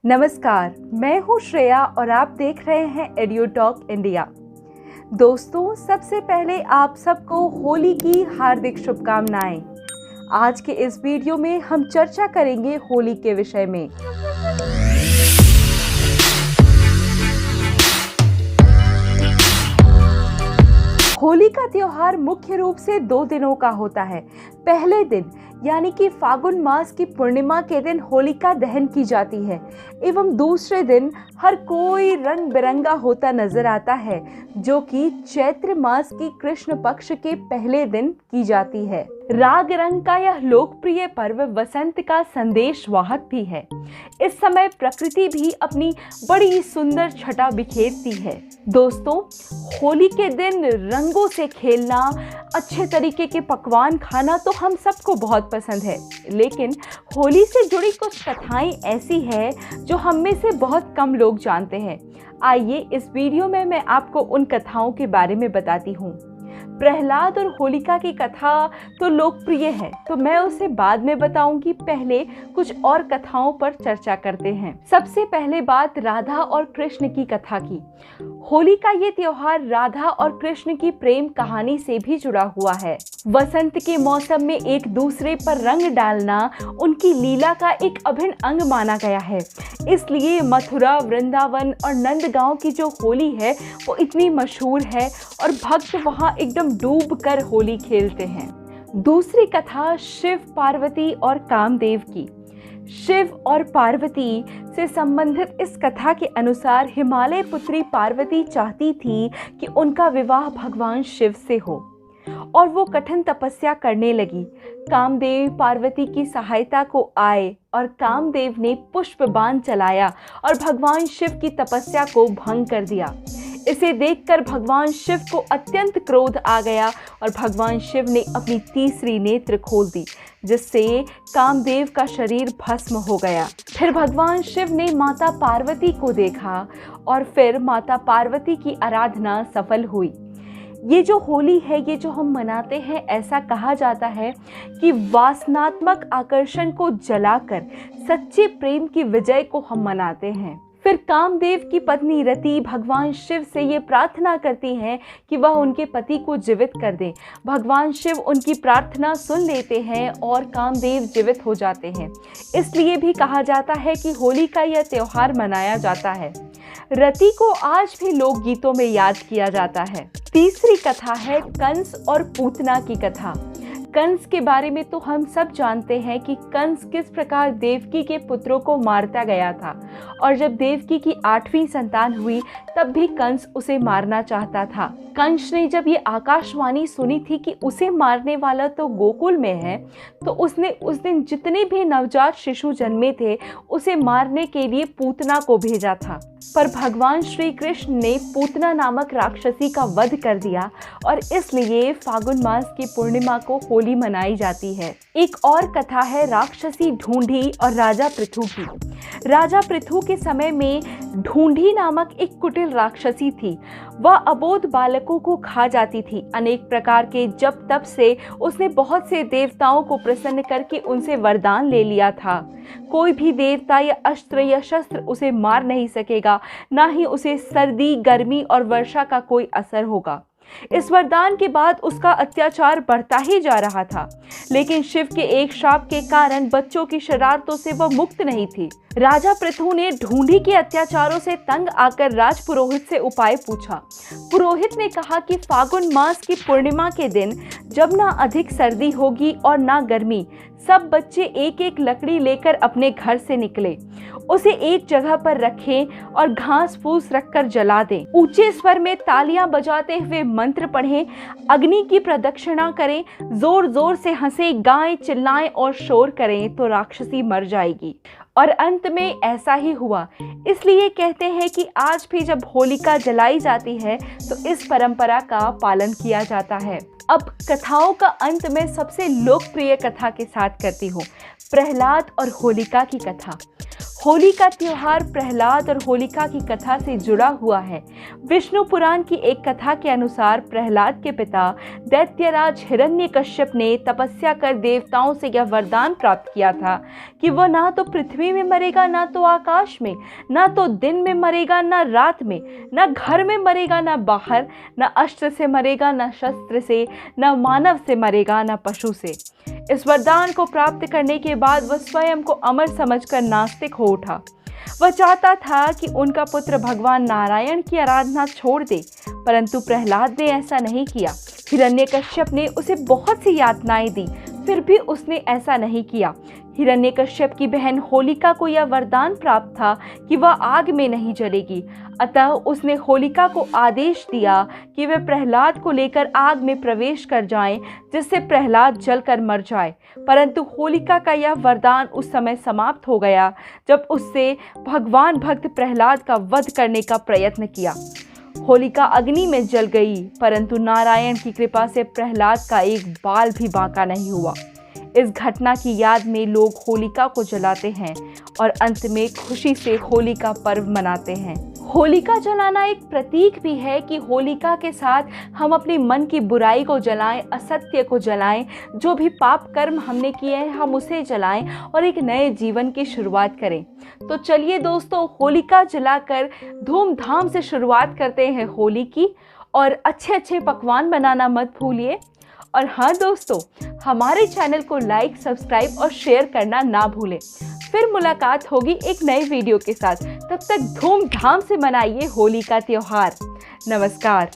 नमस्कार, मैं हूँ श्रेया और आप देख रहे हैं एड्यूटॉक इंडिया। दोस्तों, सबसे पहले आप सबको होली की हार्दिक शुभकामनाएं। आज के इस वीडियो में हम चर्चा करेंगे होली के विषय में। होली का त्योहार मुख्य रूप से 2 दिनों का होता है। पहले दिन यानी कि फागुन मास की पूर्णिमा के दिन होलिका दहन की जाती है एवं दूसरे दिन हर कोई रंग बिरंगा होता नजर आता है, जो कि चैत्र मास की कृष्ण पक्ष के पहले दिन की जाती है। राग रंग का यह लोकप्रिय पर्व वसंत का संदेश वाहक भी है। इस समय प्रकृति भी अपनी बड़ी सुंदर छटा बिखेरती है। दोस्तों, होली के दिन रंगों से खेलना, अच्छे तरीके के पकवान खाना तो हम सबको बहुत पसंद है, लेकिन होली से जुड़ी कुछ कथाएं ऐसी है जो हम में से बहुत कम लोग जानते हैं। आइए इस वीडियो में मैं आपको उन कथाओं के बारे में बताती हूँ। प्रहलाद और होलिका की कथा तो लोकप्रिय है, तो मैं उसे बाद में बताऊंगी। पहले कुछ और कथाओं पर चर्चा करते हैं। सबसे पहले बात राधा और कृष्ण की कथा की। होली का ये त्योहार राधा और कृष्ण की प्रेम कहानी से भी जुड़ा हुआ है। वसंत के मौसम में एक दूसरे पर रंग डालना उनकी लीला का एक अभिन्न अंग माना गया है। इसलिए मथुरा, वृंदावन और नंदगांव की जो होली है वो इतनी मशहूर है और भक्त वहां एकदम डूब कर होली खेलते हैं। दूसरी कथा शिव, पार्वती और कामदेव की। शिव और पार्वती से संबंधित इस कथा के अनुसार हिमालय पुत्री पार्वती चाहती थी कि उनका विवाह भगवान शिव से हो और वो कठिन तपस्या करने लगी। कामदेव पार्वती की सहायता को आए और कामदेव ने पुष्प बाण चलाया और भगवान शिव की तपस्या को भंग कर दिया। इसे देखकर भगवान शिव को अत्यंत क्रोध आ गया और भगवान शिव ने अपनी तीसरी नेत्र खोल दी, जिससे कामदेव का शरीर भस्म हो गया। फिर भगवान शिव ने माता पार्वती को देखा और फिर माता पार्वती की आराधना सफल हुई। ये जो होली है, ये जो हम मनाते हैं, ऐसा कहा जाता है कि वासनात्मक आकर्षण को जलाकर सच्चे प्रेम की विजय को हम मनाते हैं। फिर कामदेव की पत्नी रति भगवान शिव से ये प्रार्थना करती हैं कि वह उनके पति को जीवित कर दें। भगवान शिव उनकी प्रार्थना सुन लेते हैं और कामदेव जीवित हो जाते हैं। इसलिए भी कहा जाता है कि होली का यह त्योहार मनाया जाता है। रति को आज भी लोकगीतों में याद किया जाता है। तीसरी कथा है कंस और पूतना की कथा। कंस के बारे में तो हम सब जानते हैं कि कंस किस प्रकार देवकी के पुत्रों को मारता गया था, और जब देवकी की 8वीं संतान हुई तब भी कंस उसे मारना चाहता था। कंस ने जब ये आकाशवाणी सुनी थी कि उसे मारने वाला तो गोकुल में है, तो उसने उस दिन जितने भी नवजात शिशु जन्मे थे उसे मारने के लिए पूतना को भेजा था। पर भगवान श्री कृष्ण ने पूतना नामक राक्षसी का वध कर दिया और इसलिए फागुन मास की पूर्णिमा को होली मनाई जाती है। एक और कथा है राक्षसी ढूंढी और राजा पृथु की। राजा पृथु के समय में ढूंढी नामक एक कुटिल राक्षसी थी। वह अबोध बालकों को खा जाती थी। अनेक प्रकार के जप तप से उसने बहुत से देवताओं को प्रसन्न करके उनसे वरदान ले लिया था। कोई भी देवता या अस्त्र या शस्त्र उसे मार नहीं सकेगा, ना ही उसे सर्दी, गर्मी और वर्षा का कोई असर होगा। इस वरदान के बाद उसका अत्याचार बढ़ता ही जा रहा था, लेकिन शिव के एक शाप के कारण बच्चों की शरारतों से वह मुक्त नहीं थी। राजा पृथु ने ढूंढी के अत्याचारों से तंग आकर राजपुरोहित से उपाय पूछा। पुरोहित ने कहा कि फागुन मास की पूर्णिमा के दिन जब ना अधिक सर्दी होगी और ना गर्मी, सब बच्चे एक एक लकड़ी लेकर अपने घर से निकले, उसे एक जगह पर रखें और घास फूस रखकर जला दें। ऊंचे स्वर में तालियां बजाते हुए मंत्र पढ़ें, अग्नि की प्रदक्षिणा करें, जोर जोर से हंसें, गाएं, चिल्लाएं और शोर करें तो राक्षसी मर जाएगी। और अंत में ऐसा ही हुआ। इसलिए कहते हैं कि आज भी जब होलिका जलाई जाती है तो इस परंपरा का पालन किया जाता है। अब कथाओं का अंत में सबसे लोकप्रिय कथा के साथ करती हूँ, प्रहलाद और होलिका की कथा। होली का त्योहार प्रहलाद और होलिका की कथा से जुड़ा हुआ है। विष्णु पुराण की एक कथा के अनुसार प्रहलाद के पिता दैत्यराज हिरण्यकश्यप ने तपस्या कर देवताओं से यह वरदान प्राप्त किया था कि वह ना तो पृथ्वी में मरेगा, ना तो आकाश में, ना तो दिन में मरेगा, ना रात में, ना घर में मरेगा, ना बाहर, ना अस्त्र से मरेगा, ना शस्त्र से, ना मानव से मरेगा, ना पशु से। इस वरदान को प्राप्त करने के बाद वह स्वयं को अमर समझकर नास्तिक हो उठा। वह चाहता था कि उनका पुत्र भगवान नारायण की आराधना छोड़ दे, परंतु प्रहलाद ने ऐसा नहीं किया। हिरण्यकश्यप ने उसे बहुत सी यातनाएं दी, फिर भी उसने ऐसा नहीं किया। हिरण्यकश्यप की बहन होलिका को यह वरदान प्राप्त था कि वह आग में नहीं जलेगी, अतः उसने होलिका को आदेश दिया कि वे प्रहलाद को लेकर आग में प्रवेश कर जाएं, जिससे प्रहलाद जलकर मर जाए। परंतु होलिका का यह वरदान उस समय समाप्त हो गया जब उससे भगवान भक्त प्रहलाद का वध करने का प्रयत्न किया। होलिका अग्नि में जल गई, परंतु नारायण की कृपा से प्रहलाद का एक बाल भी बांका नहीं हुआ। इस घटना की याद में लोग होलिका को जलाते हैं और अंत में खुशी से होली का पर्व मनाते हैं। होलिका जलाना एक प्रतीक भी है कि होलिका के साथ हम अपने मन की बुराई को जलाएं, असत्य को जलाएं, जो भी पाप कर्म हमने किए हैं हम उसे जलाएं और एक नए जीवन की शुरुआत करें। तो चलिए दोस्तों, होलिका जलाकर धूमधाम से शुरुआत करते हैं होली की, और अच्छे अच्छे पकवान बनाना मत भूलिए। और हाँ दोस्तों, हमारे चैनल को लाइक, सब्सक्राइब और शेयर करना ना भूलें। फिर मुलाकात होगी एक नए वीडियो के साथ। तब तक धूमधाम से मनाइए होली का त्योहार। नमस्कार।